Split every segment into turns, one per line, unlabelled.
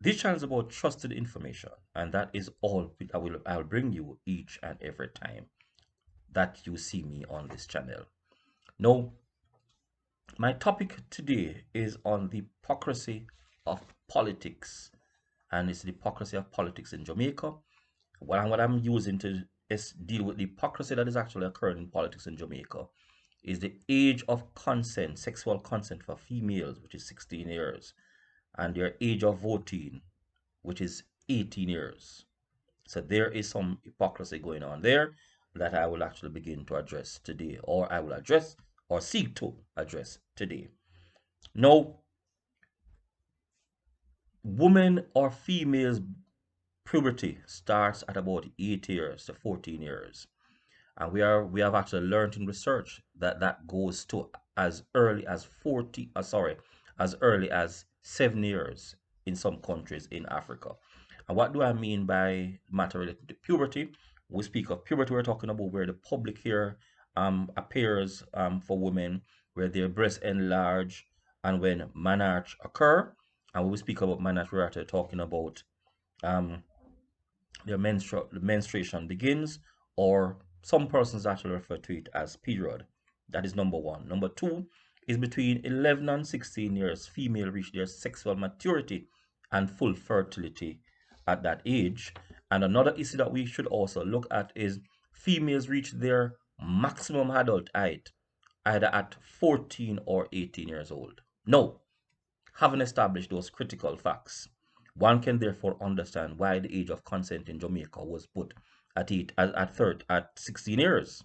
This channel is about trusted information, and that is all I'll bring you each and every time that you see me on this channel. Now, my topic today is on the hypocrisy of politics, and it's the hypocrisy of politics in Jamaica. What I'm using to deal with the hypocrisy that is actually occurring in politics in Jamaica is the age of consent, sexual consent for females, which is 16 years, and their age of voting, which is 18 years. So there is some hypocrisy going on there that I will actually begin to address today, or I will address or seek to address today. Now, women or females' puberty starts at about 8 years to 14 years. And we have actually learned in research that that goes to as early as as early as 7 years in some countries in Africa. And what do I mean by matter related to puberty? We speak of puberty, we're talking about where the public hair appears for women, where their breasts enlarge, and when menarche occur. And when we speak about menarche, we're actually talking about um, their menstruation begins, or some persons actually refer to it as period. That is number one. Number two is between 11 and 16 years, female reach their sexual maturity and full fertility at that age. And another issue that we should also look at is females reach their maximum adult height either at 14 or 18 years old. Now, having established those critical facts, one can therefore understand why the age of consent in Jamaica was put at 16 years.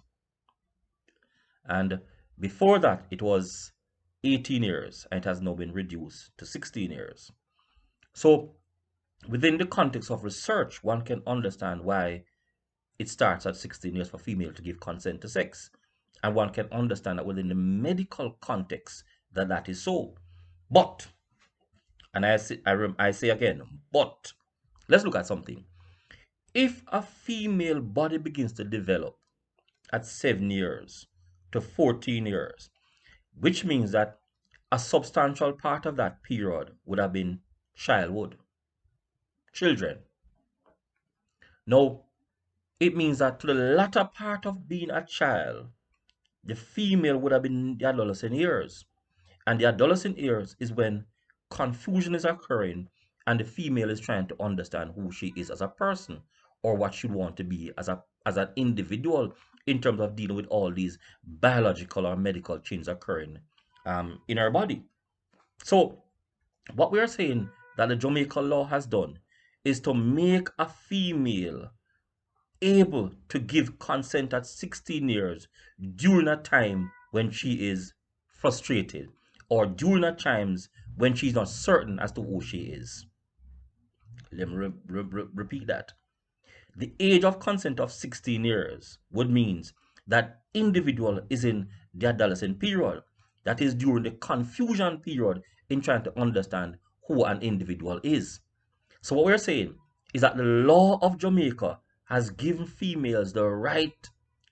And before that, it was 18 years, and it has now been reduced to 16 years. So, within the context of research, one can understand why it starts at 16 years for female to give consent to sex. And one can understand that within the medical context that that is so. But, and I say again, but let's look at something. If a female body begins to develop at 7 years to 14 years, which means that a substantial part of that period would have been childhood, children. Now, it means that to the latter part of being a child, the female would have been in the adolescent years. And the adolescent years is when confusion is occurring and the female is trying to understand who she is as a person or what she want to be as an individual in terms of dealing with all these biological or medical changes occurring in her body. So what we are saying that the Jamaica law has done is to make a female able to give consent at 16 years during a time when she is frustrated or during a times when she's not certain as to who she is. Let me repeat that. The age of consent of 16 years would mean that individual is in the adolescent period. That is during the confusion period in trying to understand who an individual is. So what we're saying is that the law of Jamaica has given females the right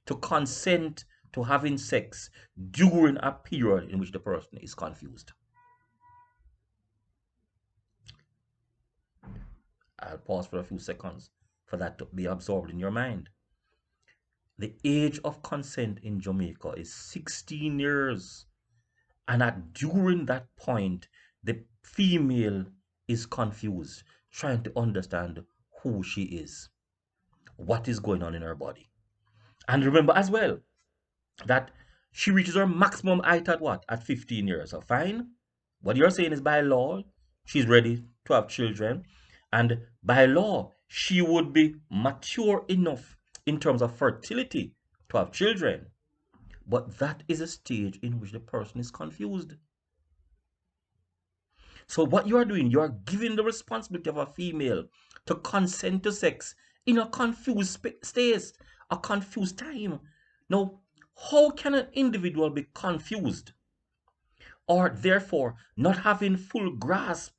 to consent to having sex during a period in which the person is confused. I'll pause for a few seconds for that to be absorbed in your mind. The age of consent in Jamaica is 16 years. And during that point, the female is confused, trying to understand who she is, what is going on in her body. And remember as well that she reaches her maximum height at what? At 15 years. So fine. What you're saying is by law, she's ready to have children. And by law, she would be mature enough in terms of fertility to have children. But that is a stage in which the person is confused. So what you are doing, you are giving the responsibility of a female to consent to sex in a confused state, a confused time. Now, how can an individual be confused or therefore not having full grasp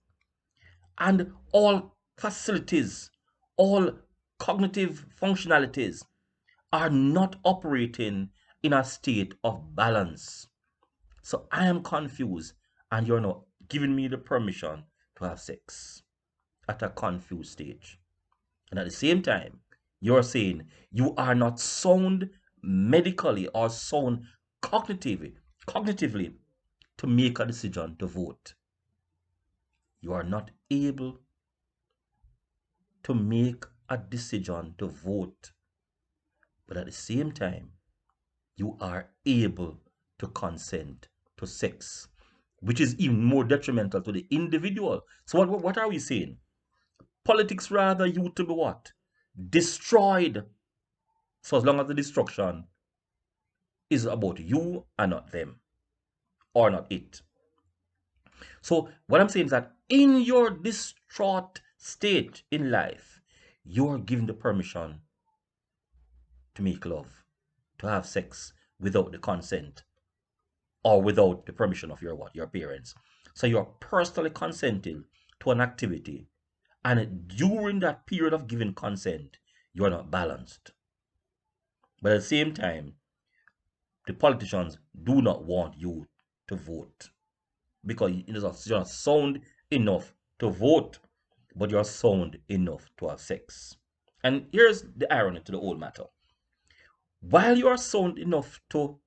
and all facilities, all cognitive functionalities are not operating in a state of balance? So I am confused and you're not giving me the permission to have sex. at a confused stage. And at the same time, you're saying you are not sound medically or sound cognitively to make a decision to vote. You are not able to make a decision to vote, but at the same time, you are able to consent to sex, which is even more detrimental to the individual. So what are we saying? Politics rather you to be what? Destroyed. So as long as the destruction is about you and not them, or not it. So what I'm saying is that in your distraught state in life, you are given the permission to make love, to have sex without the consent or without the permission of your what? Your parents. So you're personally consenting to an activity, and during that period of giving consent, you're not balanced. But at the same time, the politicians do not want you to vote because you're not sound enough to vote, but you're sound enough to have sex. And here's the irony to the whole matter. While you are sound enough to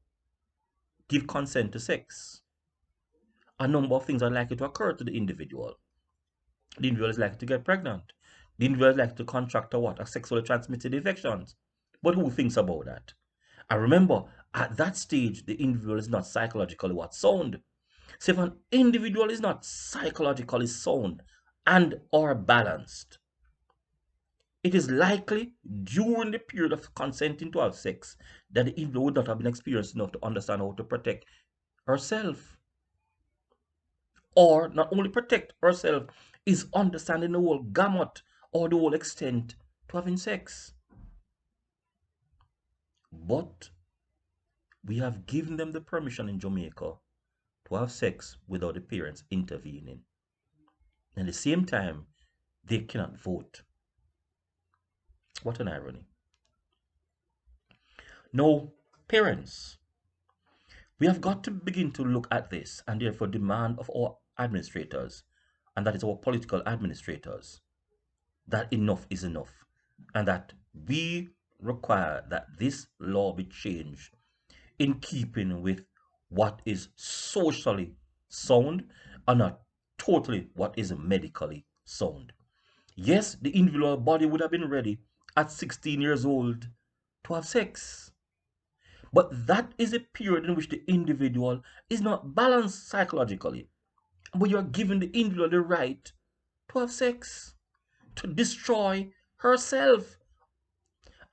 give consent to sex, a number of things are likely to occur to the individual. The individual is likely to get pregnant. The individual is likely to contract a what? A sexually transmitted infections. But who thinks about that? And remember, at that stage, the individual is not psychologically what? Sound. So if an individual is not psychologically sound and or balanced, it is likely during the period of consenting to have sex that the individual would not have been experienced enough to understand how to protect herself. Or not only protect herself, is understanding the whole gamut or the whole extent to having sex. But we have given them the permission in Jamaica to have sex without the parents intervening. And at the same time, they cannot vote. What an irony. No, parents, we have got to begin to look at this and therefore demand of our administrators, and that is our political administrators, that enough is enough, and that we require that this law be changed in keeping with what is socially sound and not totally what is medically sound. Yes, the individual body would have been ready at 16 years old to have sex. But that is a period in which the individual is not balanced psychologically. But you're giving the individual the right to have sex, to destroy herself.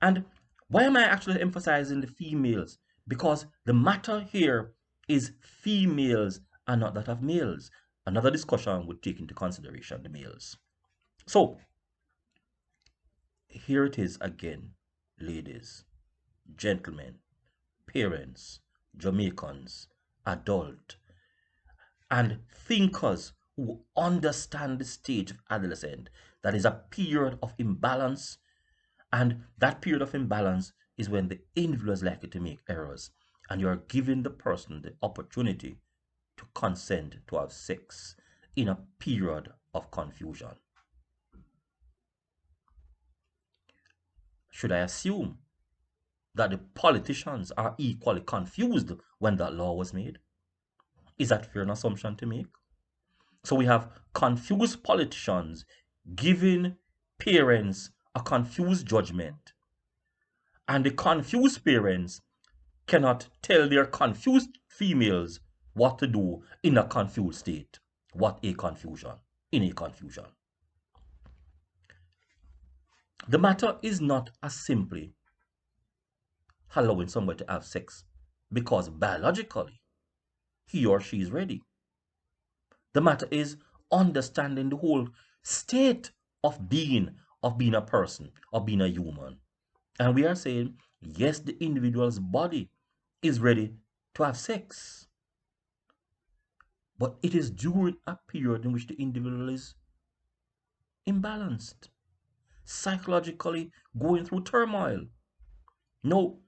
And why am I actually emphasizing the females? Because the matter here is females and not that of males. Another discussion would take into consideration the males. So, here it is again, ladies, gentlemen, parents, Jamaicans, adult, and thinkers who understand the stage of adolescent. That is a period of imbalance, and that period of imbalance is when the individual is likely to make errors, and you are giving the person the opportunity to consent to have sex in a period of confusion. Should I assume that the politicians are equally confused when that law was made? Is that fair an assumption to make? So we have confused politicians giving parents a confused judgment, and the confused parents cannot tell their confused females what to do in a confused state. What a confusion. In a confusion. The matter is not as simply allowing somebody to have sex because biologically he or she is ready. The matter is understanding the whole state of being a person, of being a human. And we are saying, yes, the individual's body is ready to have sex. But it is during a period in which the individual is imbalanced, psychologically going through turmoil. No,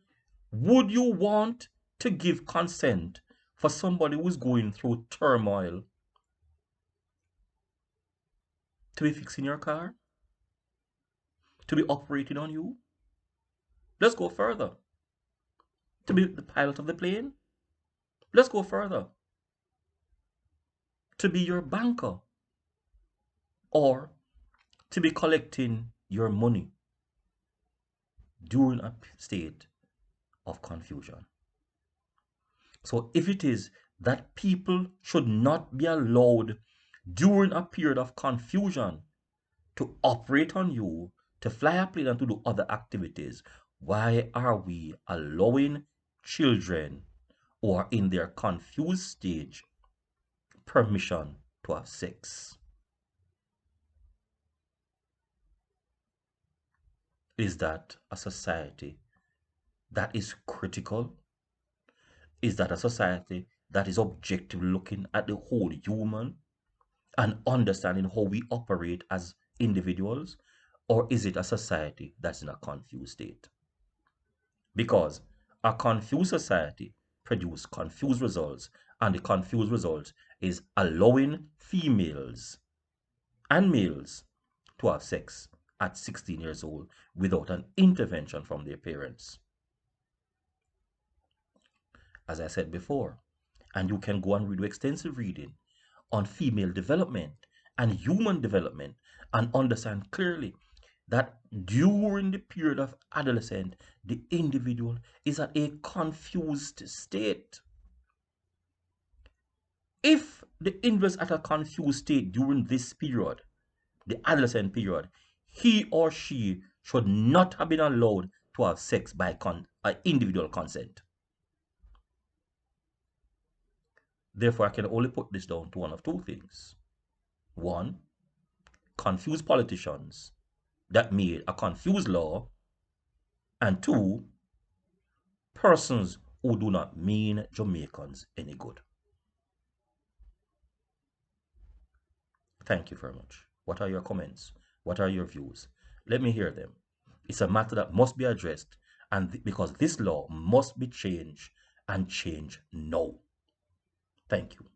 would you want to give consent for somebody who's going through turmoil to be fixing your car, to be operating on you. Let's go further. To be the pilot of the plane. Let's go further. To be your banker, or to be collecting your money during a state of confusion. So if it is that people should not be allowed during a period of confusion to operate on you, to fly a plane and to do other activities, why are we allowing children who are in their confused stage permission to have sex? Is that a society that is critical? Is that a society that is objectively looking at the whole human and understanding how we operate as individuals? Or is it a society that's in a confused state? Because a confused society produces confused results, and the confused result is allowing females and males to have sex at 16 years old without an intervention from their parents. As I said before, and you can go and read extensive reading on female development and human development and understand clearly that during the period of adolescence, the individual is at a confused state. If the individual is at a confused state during this period, the adolescent period, he or she should not have been allowed to have sex by individual consent. Therefore, I can only put this down to one of two things. One, confused politicians that made a confused law, and two, persons who do not mean Jamaicans any good. Thank you very much. What are your comments? What are your views? Let me hear them. It's a matter that must be addressed, and because this law must be changed and changed now. Thank you.